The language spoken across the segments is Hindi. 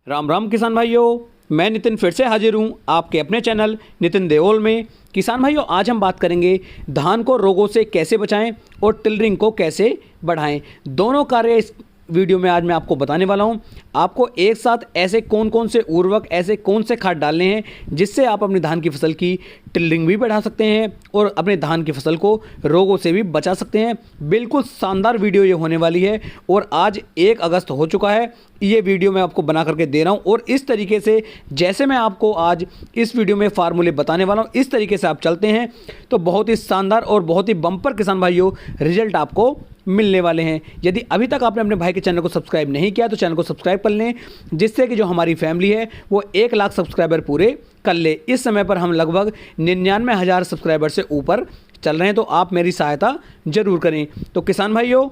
राम राम किसान भाइयों, मैं नितिन फिर से हाजिर हूँ आपके अपने चैनल नितिन देओल में। किसान भाइयों, आज हम बात करेंगे धान को रोगों से कैसे बचाएं और टिलरिंग को कैसे बढ़ाएं। दोनों कार्य इस वीडियो में आज मैं आपको बताने वाला हूं। आपको एक साथ ऐसे कौन कौन से उर्वरक, ऐसे कौन से खाद डालने हैं जिससे आप अपनी धान की फसल की टिलरिंग भी बढ़ा सकते हैं और अपने धान की फसल को रोगों से भी बचा सकते हैं। बिल्कुल शानदार वीडियो ये होने वाली है और आज 1 अगस्त हो चुका है। ये वीडियो मैं आपको बना करके दे रहा हूँ और इस तरीके से जैसे मैं आपको आज इस वीडियो में फार्मूले बताने वाला हूँ, इस तरीके से आप चलते हैं तो बहुत ही शानदार और बहुत ही बम्पर किसान भाइयों रिजल्ट आपको मिलने वाले हैं। यदि अभी तक आपने अपने भाई के चैनल को सब्सक्राइब नहीं किया तो चैनल को सब्सक्राइब कर लें, जिससे कि जो हमारी फैमिली है वो 1 लाख सब्सक्राइबर पूरे कर ले। इस समय पर हम लगभग 99,000 सब्सक्राइबर से ऊपर चल रहे हैं, तो आप मेरी सहायता जरूर करें। तो किसान भाइयों,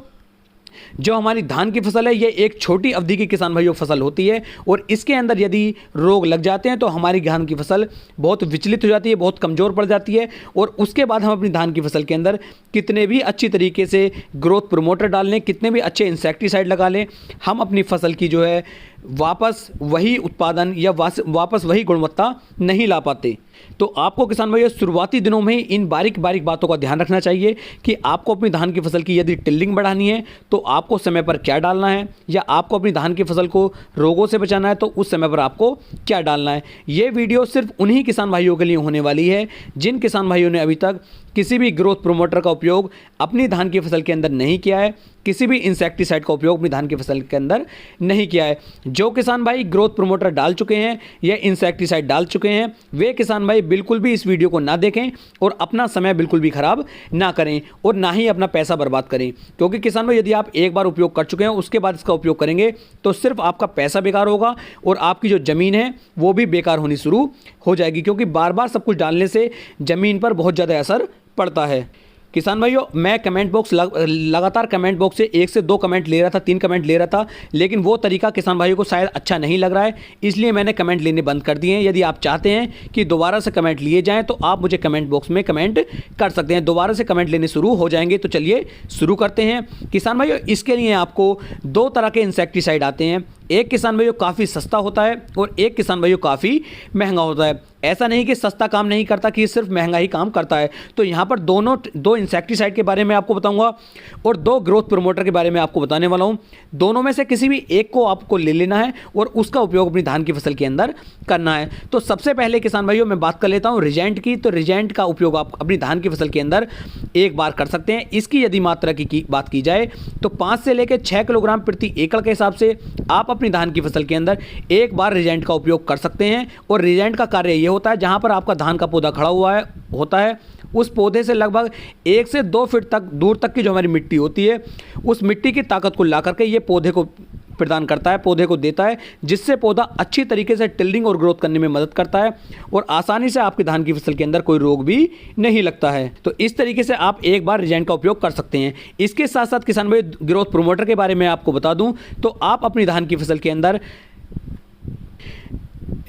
जो हमारी धान की फसल है ये एक छोटी अवधि की किसान भाइयों फसल होती है और इसके अंदर यदि रोग लग जाते हैं तो हमारी धान की फसल बहुत विचलित हो जाती है, बहुत कमज़ोर पड़ जाती है। और उसके बाद हम अपनी धान की फसल के अंदर कितने भी अच्छी तरीके से ग्रोथ प्रमोटर डाल लें, कितने भी अच्छे इंसेक्टिसाइड लगा लें, हम अपनी फसल की जो है वापस वही उत्पादन या वापस वही गुणवत्ता नहीं ला पाते। तो आपको किसान भाइयों शुरुआती दिनों में इन बारीक बारीक बातों का ध्यान रखना चाहिए कि आपको अपनी धान की फसल की यदि टिल्डिंग बढ़ानी है तो आपको समय पर क्या डालना है, या आपको अपनी धान की फसल को रोगों से बचाना है तो उस समय पर आपको क्या डालना है। ये वीडियो सिर्फ उन्हीं किसान भाइयों के लिए होने वाली है जिन किसान भाइयों ने अभी तक किसी भी ग्रोथ प्रोमोटर का उपयोग अपनी धान की फसल के अंदर नहीं किया है, किसी भी इंसेक्टिसाइड का उपयोग अपनी धान की फसल के अंदर नहीं किया है। जो किसान भाई ग्रोथ प्रोमोटर डाल चुके हैं या इंसेक्टिसाइड डाल चुके हैं, वे किसान भाई बिल्कुल भी इस वीडियो को ना देखें और अपना समय बिल्कुल भी खराब ना करें और ना ही अपना पैसा बर्बाद करें। क्योंकि किसान भाई यदि आप एक बार उपयोग कर चुके हैं उसके बाद इसका उपयोग करेंगे तो सिर्फ आपका पैसा बेकार होगा और आपकी जो ज़मीन है वो भी बेकार होनी शुरू हो जाएगी, क्योंकि बार बार सब कुछ डालने से ज़मीन पर बहुत ज़्यादा असर पड़ता है। किसान भाइयों, मैं कमेंट बॉक्स लगातार कमेंट बॉक्स से 1 से 2 कमेंट ले रहा था, 3 कमेंट ले रहा था, लेकिन वो तरीका किसान भाइयों को शायद अच्छा नहीं लग रहा है, इसलिए मैंने कमेंट लेने बंद कर दिए हैं। यदि आप चाहते हैं कि दोबारा से कमेंट लिए जाएं तो आप मुझे कमेंट बॉक्स में कमेंट कर सकते हैं। दोबारा से कमेंट लेने शुरू हो जाएंगे। तो चलिए शुरू करते हैं। किसान भाइयों, इसके लिए आपको 2 तरह के इंसेक्टिसाइड आते हैं। एक किसान भाइयों काफ़ी सस्ता होता है और एक किसान भाइयों काफ़ी महंगा होता है। ऐसा नहीं कि सस्ता काम नहीं करता, कि सिर्फ महंगा ही काम करता है। तो यहाँ पर 2 इंसेक्टिसाइड के बारे में आपको बताऊंगा और 2 ग्रोथ प्रमोटर के बारे में आपको बताने वाला हूँ। दोनों में से किसी भी एक को आपको ले लेना है और उसका उपयोग अपनी धान की फसल के अंदर करना है। तो सबसे पहले किसान भाइयों मैं बात कर लेता हूँ रिजेंट की। तो रिजेंट का उपयोग आप अपनी धान की फसल के अंदर एक बार कर सकते हैं। इसकी यदि मात्रा की बात की जाए तो 5 से लेकर 6 किलोग्राम प्रति एकड़ के हिसाब से आप अपनी धान की फसल के अंदर एक बार रिजेंट का उपयोग कर सकते हैं। और रिजेंट का कार्य यह होता है, जहां पर आपका धान का पौधा खड़ा हुआ होता है उस पौधे से लगभग 1 से 2 फीट तक दूर तक की जो हमारी मिट्टी होती है उस मिट्टी की ताकत को ला करके ये पौधे को प्रदान करता है, पौधे को देता है, जिससे पौधा अच्छी तरीके से टिल्डिंग और ग्रोथ करने में मदद करता है और आसानी से आपकी धान की फसल के अंदर कोई रोग भी नहीं लगता है। तो इस तरीके से आप एक बार रिजेंट का उपयोग कर सकते हैं। इसके साथ साथ किसान भाई ग्रोथ प्रोमोटर के बारे में आपको बता दूं तो आप अपनी धान की फसल के अंदर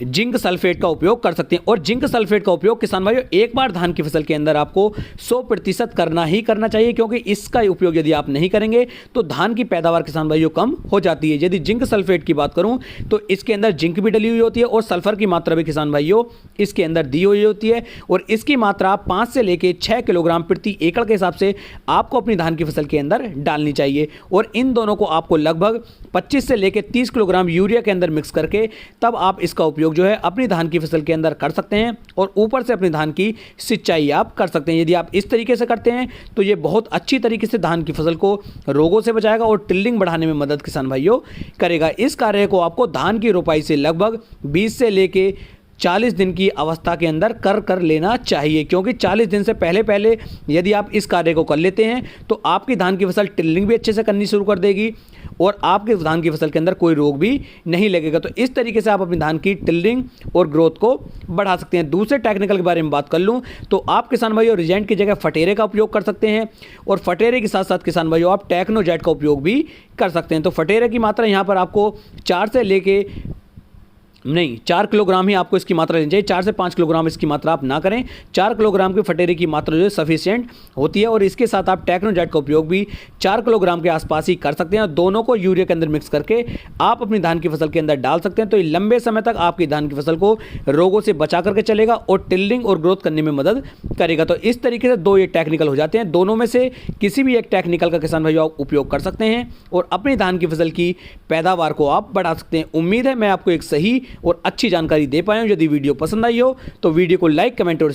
जिंक सल्फेट का उपयोग कर सकते हैं। और जिंक सल्फेट का उपयोग किसान भाइयों एक बार धान की फसल के अंदर आपको 100% करना ही करना चाहिए, क्योंकि इसका उपयोग यदि आप नहीं करेंगे तो धान की पैदावार किसान भाइयों कम हो जाती है। यदि जिंक सल्फेट की बात करूं तो इसके अंदर जिंक भी डली हुई होती है और सल्फर की मात्रा भी किसान भाइयों इसके अंदर दी हुई होती है और इसकी मात्रा 5 से लेकर 6 किलोग्राम प्रति एकड़ के हिसाब से आपको अपनी धान की फसल के अंदर डालनी चाहिए। और इन दोनों को आपको लगभग 25 से लेकर 30 किलोग्राम यूरिया के अंदर मिक्स करके तब आप इसका उपयोग जो है अपनी धान की फसल के अंदर कर सकते हैं और ऊपर से अपनी धान की सिंचाई आप कर सकते हैं। यदि आप इस तरीके से करते हैं तो ये बहुत अच्छी तरीके से धान की फसल को रोगों से बचाएगा और टिल्डिंग बढ़ाने में मदद किसान भाइयों करेगा। इस कार्य को आपको धान की रोपाई से लगभग 20 से लेके 40 दिन की अवस्था के अंदर कर लेना चाहिए, क्योंकि 40 दिन से पहले यदि आप इस कार्य को कर लेते हैं तो आपकी धान की फसल टिल्डिंग भी अच्छे से करनी शुरू कर देगी और आपके धान की फसल के अंदर कोई रोग भी नहीं लगेगा। तो इस तरीके से आप अपनी धान की टिल्डिंग और ग्रोथ को बढ़ा सकते हैं। दूसरे टेक्निकल के बारे में बात कर लूँ तो आप किसान भाइयों रिजेंट की जगह फटेरे का उपयोग कर सकते हैं और फटेरे के साथ साथ किसान भाइयों आप टेक्नोजेट का उपयोग भी कर सकते हैं। तो फटेरे की मात्रा यहाँ पर आपको 4 से लेके नहीं, 4 किलोग्राम ही आपको इसकी मात्रा लेनी चाहिए। 4 से 5 किलोग्राम इसकी मात्रा आप ना करें। 4 किलोग्राम की फटेरी की मात्रा जो है सफिशिएंट होती है और इसके साथ आप टेक्नोजेट का उपयोग भी 4 किलोग्राम के आसपास ही कर सकते हैं और दोनों को यूरिया के अंदर मिक्स करके आप अपनी धान की फसल के अंदर डाल सकते हैं। तो ये लंबे समय तक आपकी धान की फसल को रोगों से बचा करके चलेगा और टिल्डिंग और ग्रोथ करने में मदद करेगा। तो इस तरीके से 2 ये टेक्निकल हो जाते हैं। दोनों में से किसी भी एक टेक्निकल का किसान भाइयों आप उपयोग कर सकते हैं और अपनी धान की फसल की पैदावार को आप बढ़ा सकते हैं। उम्मीद है मैं आपको एक सही और अच्छी जानकारी दे पाया हूं। यदि वीडियो पसंद आई हो तो वीडियो को लाइक, कमेंट और